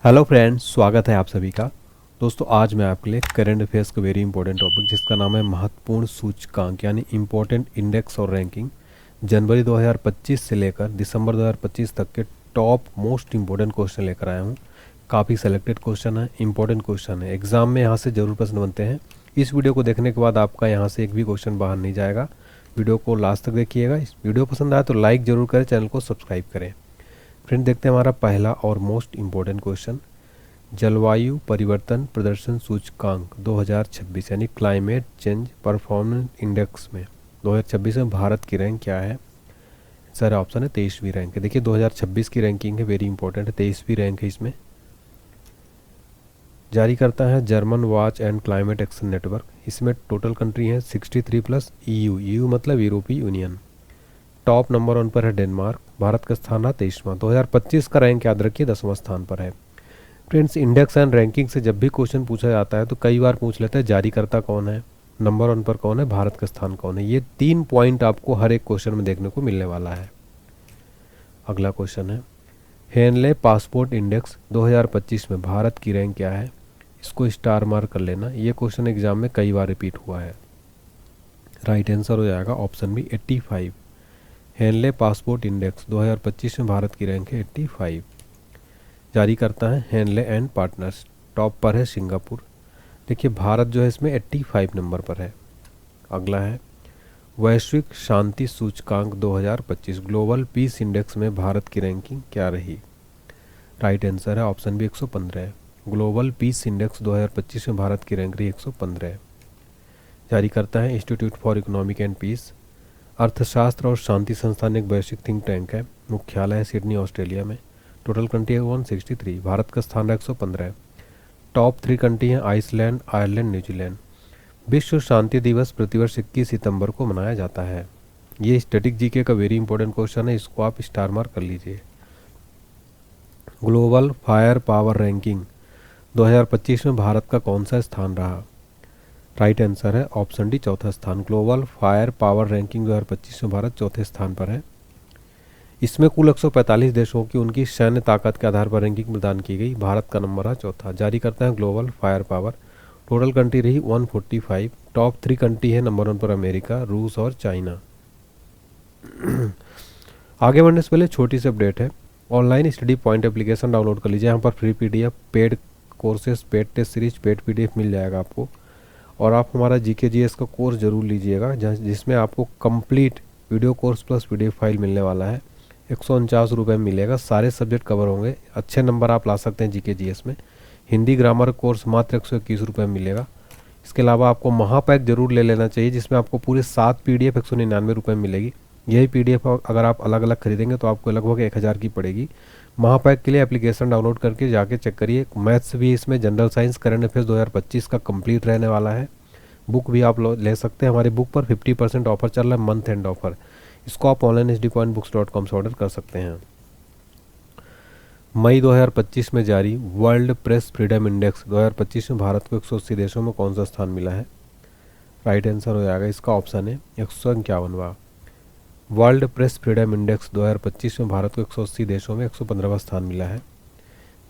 Hello friends, स्वागत है आप सभी का। दोस्तों, आज मैं आपके लिए करंट अफेयर्स का वेरी इंपॉर्टेंट टॉपिक जिसका नाम है महत्वपूर्ण सूचकांक यानी इम्पोर्टेंट इंडेक्स और रैंकिंग, जनवरी 2025 से लेकर दिसंबर 2025 तक के टॉप मोस्ट इंपॉर्टेंट क्वेश्चन लेकर आया हूँ। काफ़ी सेलेक्टेड क्वेश्चन है, इंपॉर्टेंट क्वेश्चन है, एग्जाम में यहाँ से जरूर प्रश्न बनते हैं। इस वीडियो को देखने के बाद आपका यहाँ से एक भी क्वेश्चन बाहर नहीं जाएगा। वीडियो को लास्ट तक देखिएगा। इस वीडियो पसंद आए तो लाइक जरूर करें, चैनल को सब्सक्राइब करें। फ्रेंड, देखते हैं हमारा पहला और मोस्ट इम्पोर्टेंट क्वेश्चन। जलवायु परिवर्तन प्रदर्शन सूचकांक 2026 यानी क्लाइमेट चेंज परफॉर्मेंस इंडेक्स में 2026 में भारत की रैंक क्या है? सर ऑप्शन है 23वीं रैंक है। देखिए 2026 की रैंकिंग है, वेरी इंपॉर्टेंट है, 23वीं रैंक है। इसमें जारी करता है German watch and climate action network. इसमें टोटल कंट्री है 63 प्लस EU मतलब यूरोपीय यूनियन। टॉप नंबर 1 पर है डेनमार्क। भारत का स्थान है 23वां। 2025 का रैंक याद रखिए 10वां स्थान पर है। फ्रेंड्स, इंडेक्स एंड रैंकिंग से जब भी क्वेश्चन पूछा जाता है तो कई बार पूछ लेते हैं जारीकर्ता कौन है, नंबर 1 पर कौन है, भारत का स्थान कौन है। ये 3 पॉइंट आपको हर एक क्वेश्चन में देखने को मिलने वाला है। अगला क्वेश्चन है हेनले पासपोर्ट इंडेक्स 2025 में भारत की रैंक क्या है? इसको स्टार मार्क कर लेना। ये क्वेश्चन एग्जाम में कई बार रिपीट हुआ है। राइट आंसर हो जाएगा option B 85। Henley passport index 2025 में भारत की रैंक है 85। जारी करता है हेनले एंड पार्टनर्स। टॉप पर है सिंगापुर। देखिए भारत जो है इसमें 85 नंबर पर है। अगला है वैश्विक शांति सूचकांक 2025 ग्लोबल पीस इंडेक्स में भारत की रैंकिंग क्या रही? राइट आंसर है ऑप्शन बी 115 है। ग्लोबल पीस इंडेक्स 2025 में भारत की रैंक रही 115 है। जारी करता है Institute for Economic and Peace. अर्थशास्त्र और शांति संस्थान एक वैश्विक थिंक टैंक है। मुख्यालय है सिडनी, ऑस्ट्रेलिया में। टोटल कंट्री है 163। भारत का स्थान 115 है। टॉप 3 कंट्री हैं आइसलैंड, आयरलैंड, न्यूजीलैंड। विश्व शांति दिवस प्रतिवर्ष 21 सितंबर को मनाया जाता है। ये स्टैटिक जीके का वेरी इंपॉर्टेंट क्वेश्चन है, इसको आप स्टार मार्क कर लीजिए। ग्लोबल फायर पावर रैंकिंग 2025 में भारत का कौन सा स्थान रहा? राइट आंसर है ऑप्शन डी चौथा स्थान। ग्लोबल फायर पावर रैंकिंग 2025 में भारत चौथे स्थान पर है। इसमें कुल 145 देशों की उनकी सैन्य ताकत के आधार पर रैंकिंग प्रदान की गई। भारत का नंबर है चौथा। जारी करता है global fire power. Total country रही 145। टॉप 3 कंट्री है नंबर 1 पर अमेरिका, रूस और चाइना। आगे बढ़ने से पहले छोटी सी अपडेट है। Online study point application download कर लीजिए। यहाँ पर free PDF, paid courses, paid test series, paid PDF मिल जाएगा आपको। और आप हमारा GK GS का कोर्स जरूर लीजिएगा जिसमें आपको complete video course plus PDF file मिलने वाला है। 149 रुपये में मिलेगा। सारे सब्जेक्ट कवर होंगे। अच्छे नंबर आप ला सकते हैं GK GS में। हिंदी ग्रामर कोर्स मात्र 121 रुपये में मिलेगा। इसके अलावा आपको महापैक जरूर ले लेना चाहिए जिसमें आपको पूरे 7 PDF 199 रुपये में मिलेगी। यही PDF अगर आप अलग अलग खरीदेंगे तो आपको लगभग 1000 की पड़ेगी। महापैक के लिए एप्लीकेशन डाउनलोड करके जाके चेक करिए। मैथ्स भी इसमें, जनरल साइंस, करंट अफेयर्स 2025 का कंप्लीट रहने वाला है। बुक भी आप ले सकते हैं। हमारी बुक पर 50% ऑफर चल रहा है, मंथ एंड ऑफर। इसको आप ऑनलाइन hdcoinbooks.com से ऑर्डर कर सकते हैं। मई 2025 में जारी वर्ल्ड प्रेस फ्रीडम इंडेक्स 2025 में भारत को 180 देशों में कौन सा स्थान मिला है? राइट आंसर हो जाएगा इसका ऑप्शन है 151वां। वर्ल्ड प्रेस फ्रीडम इंडेक्स 2025 में भारत को 180 देशों में 115वां स्थान मिला है।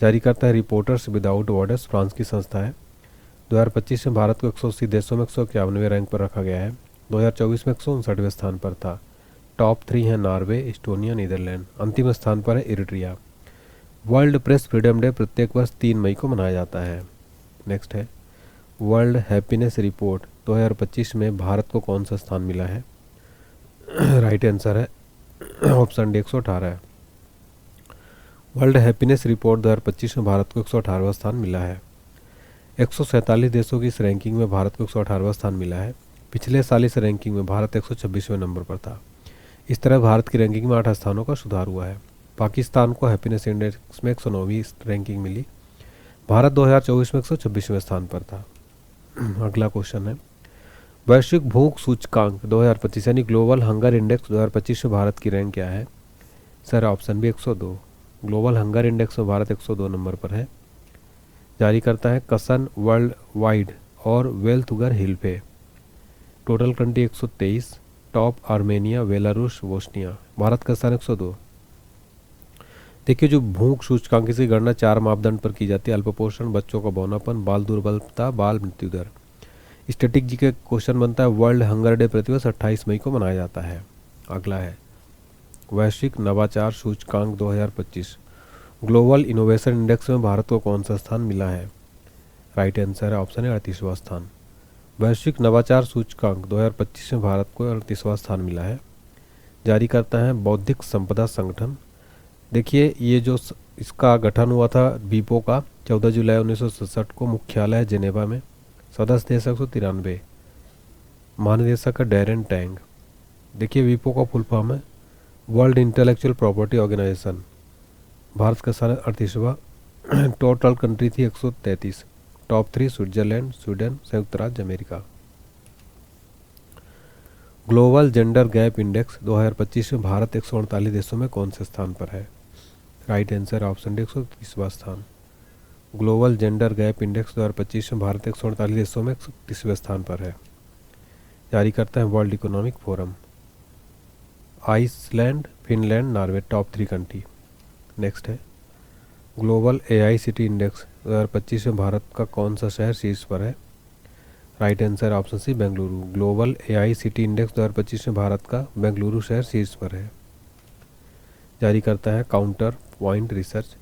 जारी करता है रिपोर्टर्स विदाउट बॉर्डर्स, फ्रांस की संस्था है। 2025 में भारत को 180 देशों में 151वें रैंक पर रखा गया है। 2024 में 159वें स्थान पर था। टॉप 3 हैं नॉर्वे, एस्टोनिया, नीदरलैंड। अंतिम स्थान पर है Eritrea. World press freedom day प्रत्येक वर्ष 3 मई को मनाया जाता है। नेक्स्ट है वर्ल्ड हैप्पीनेस रिपोर्ट 2025 में भारत को कौन सा स्थान मिला है? राइट आंसर है ऑप्शन डी 118 है। वर्ल्ड हैप्पीनेस रिपोर्ट 2025 में भारत को 118वां स्थान मिला है। 147 देशों की इस रैंकिंग में भारत को 118वां स्थान मिला है। पिछले साल इस रैंकिंग में भारत 126वें नंबर पर था। इस तरह भारत की रैंकिंग में 8 स्थानों का सुधार हुआ है। पाकिस्तान को हैप्पीनेस इंडेक्स में 109वीं रैंकिंग मिली। भारत 2024 में 126वें स्थान पर था। अगला क्वेश्चन है वैश्विक भूख सूचकांक 2025 यानी ग्लोबल हंगर इंडेक्स 2025 में भारत की रैंक क्या है? सर ऑप्शन भी 102। ग्लोबल हंगर इंडेक्स में भारत 102 नंबर पर है। जारी करता है कसन वर्ल्ड वाइड और Welthungerhilfe. Total country 123। Top Armenia, Belarus, Bosnia. Bharat का स्थान 102। देखिए, जो भूख सूचकांक की गणना 4 मापदंड पर की जाती है: अल्पपोषण, बच्चों का बौनापन, बाल दुर्बलता, बाल मृत्यु दर। स्टैटिक जी का क्वेश्चन बनता है, वर्ल्ड हंगर डे प्रतिवर्ष 28 मई को मनाया जाता है। अगला है वैश्विक नवाचार सूचकांक 2025। ग्लोबल इनोवेशन इंडेक्स में भारत को कौन सा स्थान मिला है? राइट आंसर है ऑप्शन है 38वां स्थान। वैश्विक नवाचार सूचकांक 2025 में भारत को 38वां स्थान मिला है। जारी करता है बौद्धिक संपदा संगठन। देखिए, ये जो इसका गठन हुआ था वीपो का 14 जुलाई 1967 को, मुख्यालय जेनेवा में, सदस्य देश 193, महानिदेशक है डैरेन टैंग। देखिए, वीपो का फुल फॉर्म है World Intellectual Property Organisation. Bharat का स्थान 38वां। टोटल कंट्री थी 133। टॉप 3 स्विट्जरलैंड, स्वीडन, संयुक्त राज्य America. Global gender gap index 2025 में भारत 148 देशों में कौन से स्थान पर है? राइट आंसर ऑप्शन डी 130वां स्थान। ग्लोबल जेंडर गैप इंडेक्स 2025 में भारत 148 देशों में 130वें स्थान पर है। जारी करता है World Economic Forum. Iceland, Finland, Norway top 3 country. Next है ग्लोबल AICTE इंडेक्स 2025 में भारत का कौन सा शहर शीर्ष पर है? Right answer option C Bengaluru. Global AICTE index 2025 में भारत का बेंगलुरु शहर शीर्ष पर है। जारी करता है काउंटर पॉइंट रिसर्च।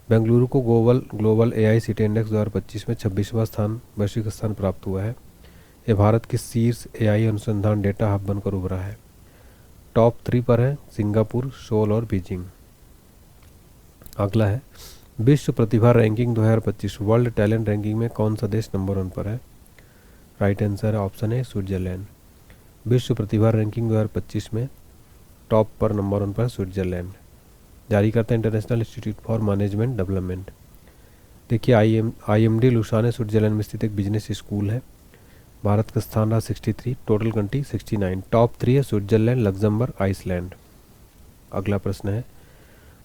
बेंगलुरु को ग्लोबल AICTE इंडेक्स 2025 में 26वां स्थान वैश्विक स्थान प्राप्त हुआ है। यह भारत की शीर्ष AI अनुसंधान डेटा हब बनकर उभरा है। टॉप 3 पर है सिंगापुर, सोल और बीजिंग। अगला है विश्व प्रतिभा रैंकिंग 2025। वर्ल्ड टैलेंट रैंकिंग में कौन सा देश नंबर 1 पर है? राइट आंसर है ऑप्शन है स्विट्जरलैंड। विश्व प्रतिभा रैंकिंग 2025 में टॉप पर नंबर 1 पर स्विट्जरलैंड। जारी करता है international institute for management development. देखिए, IMD लुसाने स्विट्जरलैंड में स्थित एक बिजनेस स्कूल है। भारत का स्थान रहा 63, टोटल कंट्री 69। टॉप 3 है स्विट्जरलैंड, लग्जमबर्ग, आइसलैंड। अगला प्रश्न है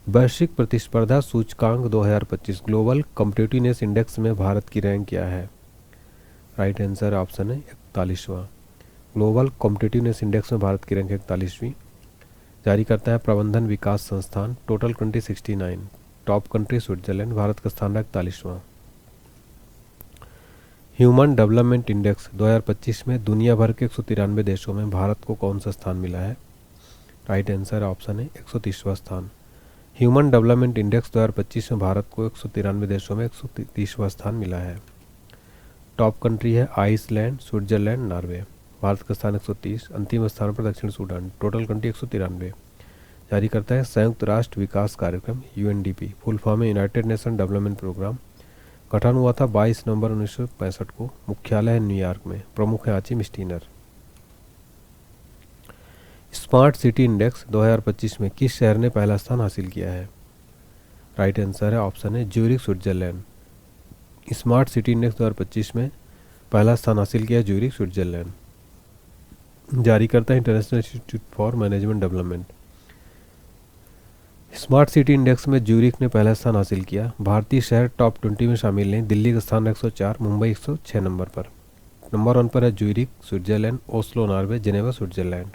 वैश्विक प्रतिस्पर्धा सूचकांक 2025। ग्लोबल कॉम्पिटिटिवनेस इंडेक्स में भारत की रैंक क्या है? राइट आंसर ऑप्शन है 41वां। ग्लोबल कॉम्पिटिटिवनेस इंडेक्स में भारत की रैंक 41वीं। जारी करता है प्रबंधन विकास संस्थान। Total country 69। Top country Switzerland. Bharat का स्थान 41वां। ह्यूमन डेवलपमेंट इंडेक्स 2025 में दुनिया भर के 193 देशों में भारत को कौन सा स्थान मिला है? राइट आंसर ऑप्शन है 130वां स्थान। ह्यूमन डेवलपमेंट इंडेक्स 2025 में भारत को 193 देशों में 130वां स्थान मिला है। टॉप कंट्री है आइसलैंड, स्विट्जरलैंड, नॉर्वे। भारत का स्थान 130। अंतिम स्थान पर दक्षिण सूडान। Total country 193। जारी करता है संयुक्त राष्ट्र विकास कार्यक्रम UNDP। फुल फॉर्म है यूनाइटेड नेशन डेवलपमेंट प्रोग्राम। गठन हुआ था 22 नवंबर 1965 को। मुख्यालय है न्यूयॉर्क में। प्रमुख है आचिम स्टीनर। स्मार्ट सिटी इंडेक्स 2025 में किस शहर ने पहला स्थान हासिल किया है? राइट आंसर है ऑप्शन है Zurich, Switzerland. Smart city index 2025 में पहला स्थान हासिल किया ज्यूरिख, स्विट्जरलैंड। जारी करता है international institute for management development. Smart city index में ज्यूरिख ने पहला स्थान हासिल किया। भारतीय शहर टॉप 20 में शामिल हैं। दिल्ली का स्थान 104, मुंबई 106 नंबर पर। नंबर 1 पर है Zurich, Switzerland, Oslo, Norway, Geneva, Switzerland.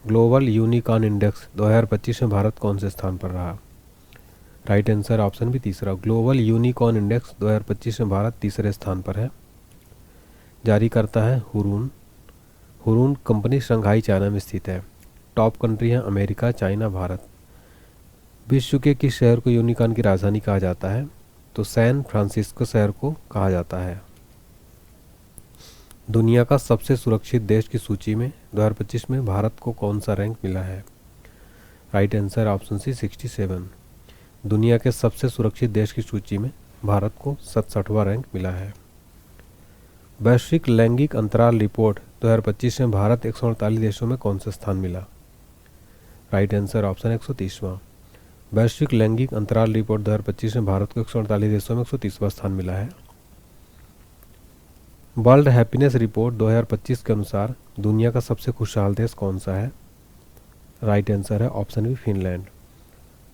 Global unicorn index 2025 में भारत कौन से स्थान पर रहा? राइट आंसर ऑप्शन भी तीसरा। ग्लोबल यूनिकॉर्न इंडेक्स 2025 में भारत तीसरे स्थान पर है। जारी करता है Hurun. Hurun company Shanghai, China में स्थित है। टॉप कंट्री है अमेरिका, चाइना, भारत। विश्व के किस शहर को यूनिकॉर्न की राजधानी कहा जाता है? तो सैन फ्रांसिस्को शहर को कहा जाता है। दुनिया का सबसे सुरक्षित देश की सूची में 2025 में भारत को कौन सा रैंक मिला है? Right answer option C 67। दुनिया के सबसे सुरक्षित देश की सूची में भारत को 67वां रैंक मिला है। वैश्विक लैंगिक अंतराल रिपोर्ट 2025 में भारत 148 देशों में कौन सा स्थान मिला? राइट आंसर ऑप्शन 130वां। वैश्विक लैंगिक अंतराल रिपोर्ट 2025 में भारत को 148 देशों में 130वां स्थान मिला है। वर्ल्ड हैप्पीनेस रिपोर्ट 2025 के अनुसार दुनिया का सबसे खुशहाल देश कौन सा है? राइट आंसर है option B Finland.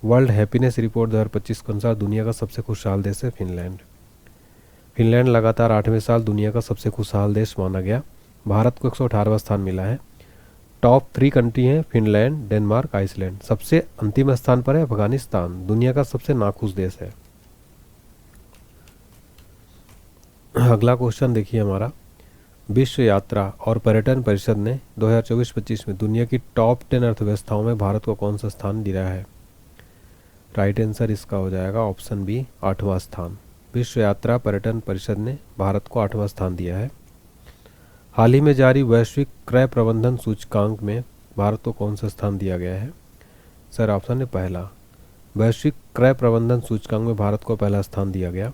World Happiness Report 2025 के अनुसार दुनिया का सबसे खुशहाल देश है फिनलैंड। फिनलैंड लगातार 8वें साल दुनिया का सबसे खुशहाल देश माना गया। भारत को 118वां स्थान मिला है। टॉप 3 कंट्री हैं फिनलैंड, डेनमार्क, आइसलैंड। सबसे अंतिम स्थान पर है अफगानिस्तान, दुनिया का सबसे नाखुश देश है। अगला क्वेश्चन देखिए हमारा, विश्व यात्रा और पर्यटन परिषद ने 2024-25 में दुनिया की टॉप 10 अर्थव्यवस्थाओं में भारत को कौन सा स्थान दिया है? राइट आंसर इसका हो जाएगा ऑप्शन बी, 8वां स्थान। विश्व यात्रा पर्यटन परिषद ने भारत को 8वां स्थान दिया है। हाल ही में जारी वैश्विक क्रय प्रबंधन सूचकांक में भारत को कौन सा स्थान दिया गया है? सर ऑप्शन है पहला, वैश्विक क्रय प्रबंधन सूचकांक में भारत को पहला स्थान दिया गया।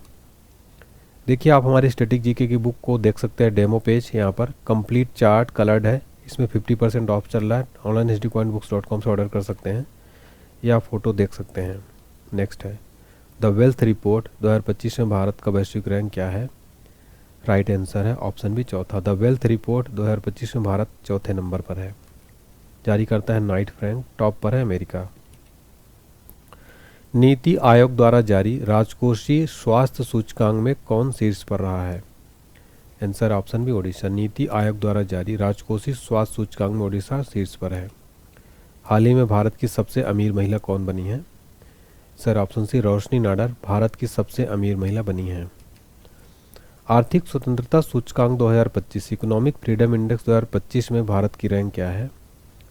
देखिए आप हमारी स्टैटिक जीके की बुक को देख सकते हैं, डेमो पेज यहाँ पर कंप्लीट चार्ट कलर्ड है, इसमें 50% ऑफ चल रहा है। ऑनलाइन hdcoinbooks.com से ऑर्डर कर सकते हैं या फ़ोटो देख सकते हैं। नेक्स्ट है द वेल्थ रिपोर्ट 2025 में भारत का वैश्विक रैंक क्या है? राइट आंसर है ऑप्शन बी, चौथा। द वेल्थ रिपोर्ट 2025 में भारत चौथे नंबर पर है। जारी करता है नाइट फ्रैंक, टॉप पर है अमेरिका। नीति आयोग द्वारा जारी राजकोषीय स्वास्थ्य सूचकांक में कौन शीर्ष पर रहा है? Answer option B, Odisha. NITI Aayog द्वारा जारी राजकोषीय स्वास्थ्य सूचकांक में ओडिशा शीर्ष पर है। हाल ही में भारत की सबसे अमीर महिला कौन बनी है? सर ऑप्शन सी, रोशनी नाडर भारत की सबसे अमीर महिला बनी है। आर्थिक स्वतंत्रता सूचकांक 2025 इकोनॉमिक फ्रीडम इंडेक्स 2025 में भारत की रैंक क्या है?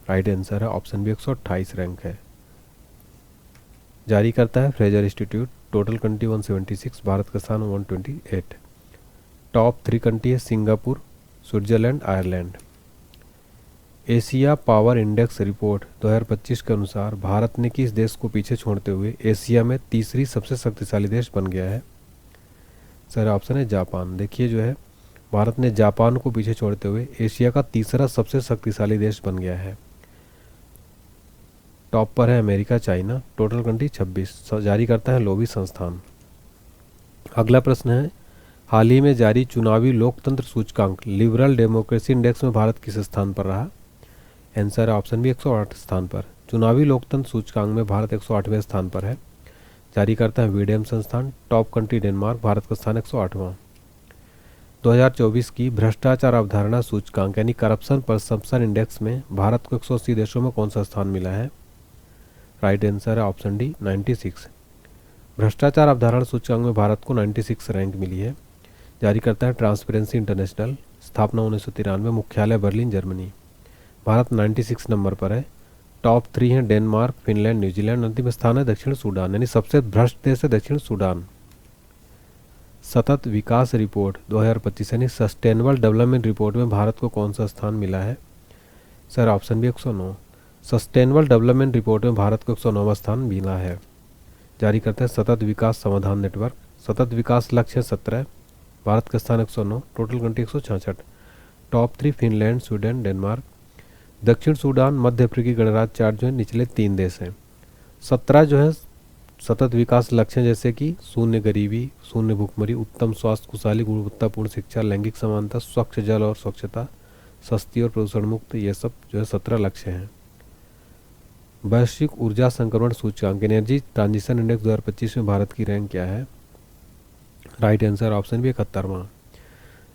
राइट आंसर है ऑप्शन बी, 128 रैंक है। जारी करता है Fraser institute, total country 176, Bharat का स्थान 128। टॉप 3 कंट्री है Singapore, Switzerland, Ireland. Asia power index report 2025 के अनुसार भारत ने किस देश को पीछे छोड़ते हुए एशिया में तीसरी सबसे शक्तिशाली देश बन गया है? सर ऑप्शन है जापान। देखिए जो है भारत ने जापान को पीछे छोड़ते हुए एशिया का तीसरा सबसे शक्तिशाली देश बन गया है। टॉप पर है अमेरिका, चाइना, टोटल कंट्री 26। जारी करता है लोवी संस्थान। अगला प्रश्न है, हाल ही में जारी चुनावी लोकतंत्र सूचकांक लिबरल डेमोक्रेसी इंडेक्स में भारत किस स्थान पर रहा? आंसर है ऑप्शन बी, 108 स्थान पर। चुनावी लोकतंत्र सूचकांक में भारत 108वें स्थान पर है। जारी करता है वीडियम संस्थान, टॉप कंट्री डेनमार्क, भारत का स्थान 108वां। 2024 की भ्रष्टाचार अवधारणा सूचकांक यानी करप्शन परसेप्शन इंडेक्स में भारत को 180 देशों में कौन सा स्थान मिला है? राइट आंसर है ऑप्शन डी, 96। भ्रष्टाचार अवधारणा सूचकांक में भारत को 96 रैंक मिली है। जारी करता है ट्रांसपेरेंसी इंटरनेशनल, स्थापना 1993, मुख्यालय बर्लिन, जर्मनी। भारत 96 नंबर पर है। टॉप 3 हैं डेनमार्क, फिनलैंड, न्यूजीलैंड। अंतिम स्थान है दक्षिण सूडान, यानी सबसे भ्रष्ट देश है दक्षिण सूडान। सतत विकास रिपोर्ट 2025 यानी सस्टेनेबल डेवलपमेंट रिपोर्ट में भारत को कौन सा स्थान मिला है? Sir option B, 109। Sustainable development report में भारत को 109वां स्थान मिला है। जारी करते हैं सतत विकास समाधान नेटवर्क, सतत विकास लक्ष्य 17, भारत का स्थान 109, total country 166। Top 3 Finland, Sweden, Denmark. दक्षिण सूडान, मध्य अफ्रीकी गणराज्य चार्ट जो है निचले 3 देश हैं। 17 जो है सतत विकास लक्ष्य जैसे कि शून्य गरीबी, शून्य भूखमरी, उत्तम स्वास्थ्य, खुशहाली, गुणवत्तापूर्ण शिक्षा, लैंगिक समानता, स्वच्छ जल और स्वच्छता, सस्ती और प्रदूषण मुक्त, ये सब जो है 17 लक्ष्य हैं। वैश्विक ऊर्जा संक्रमण सूचकांक एनर्जी ट्रांजिशन इंडेक्स 2025 में भारत की रैंक क्या है? राइट आंसर ऑप्शन बी, 71वां।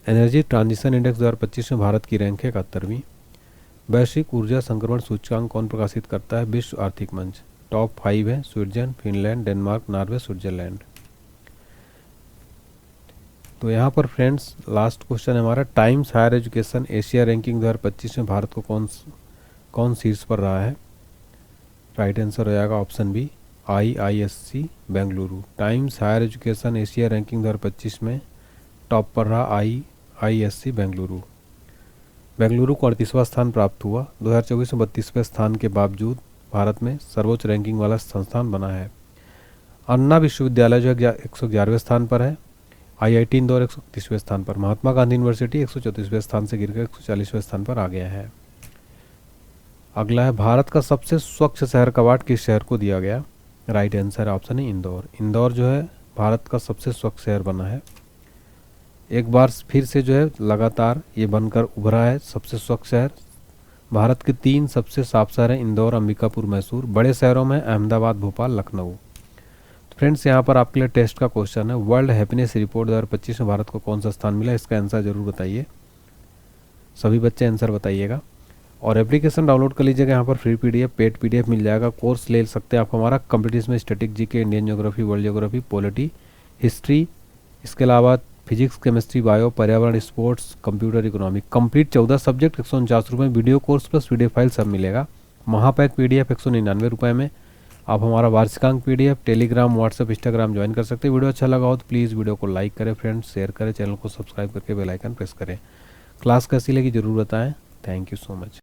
एनर्जी ट्रांजिशन इंडेक्स 2025 में भारत की रैंक है 71वीं। वैश्विक ऊर्जा संक्रमण सूचकांक कौन प्रकाशित करता है? विश्व आर्थिक मंच। टॉप 5 है Switzerland, Finland, Denmark, Norway, Switzerland. तो यहाँ पर फ्रेंड्स लास्ट क्वेश्चन है हमारा, Times Higher Education Asia ranking 2025 में भारत को कौन शीर्ष पर रहा है? राइट आंसर हो जाएगा option B, IISc Bengaluru. Times Higher Education Asia ranking 2025 में टॉप पर रहा IISc बेंगलुरु। बेंगलुरु को 38वां स्थान प्राप्त हुआ। 2024 में 32वें स्थान के बावजूद भारत में सर्वोच्च रैंकिंग वाला संस्थान बना है। अन्ना विश्वविद्यालय जो है 111वें स्थान पर है। IIT इंदौर 131वें स्थान पर। महात्मा गांधी यूनिवर्सिटी 134वें स्थान से गिरकर 140वें स्थान पर आ गया है। अगला है, भारत का सबसे स्वच्छ शहर का अवार्ड किस शहर को दिया गया? राइट आंसर ऑप्शन है इंदौर। इंदौर जो है भारत का सबसे स्वच्छ शहर बना है। एक बार फिर से जो है लगातार ये बनकर उभरा है सबसे स्वच्छ शहर। भारत के 3 सबसे साफ शहर हैं, इंदौर, अंबिकापुर, मैसूर। बड़े शहरों में अहमदाबाद, भोपाल, लखनऊ। फ्रेंड्स यहाँ पर आपके लिए टेस्ट का क्वेश्चन है, वर्ल्ड हैप्पीनेस रिपोर्ट 2025 में भारत को कौन सा स्थान मिला? इसका आंसर जरूर बताइए। सभी बच्चे आंसर बताइएगा। और एप्लीकेशन डाउनलोड कर लीजिएगा, यहाँ पर फ्री PDF पेड PDF मिल जाएगा। कोर्स ले सकते हैं आप हमारा कंप्यूटर में static GK, Indian geography, world geography, polity, history, इसके अलावा फिजिक्स, केमिस्ट्री, बायो, पर्यावरण, sports, computer, economic, complete 14 subject 149 रुपये। Video course plus PDF file सब मिलेगा। महापैक PDF 199 रुपये में। आप हमारा वार्षिकांक PDF Telegram, WhatsApp, Instagram join कर सकते हैं। वीडियो अच्छा लगा हो तो प्लीज़ वीडियो को लाइक करें फ्रेंड्स, शेयर करें, चैनल को सब्सक्राइब करके बेल आइकन प्रेस करें। क्लास कैसी लगी जरूर बताएं। Thank you so much.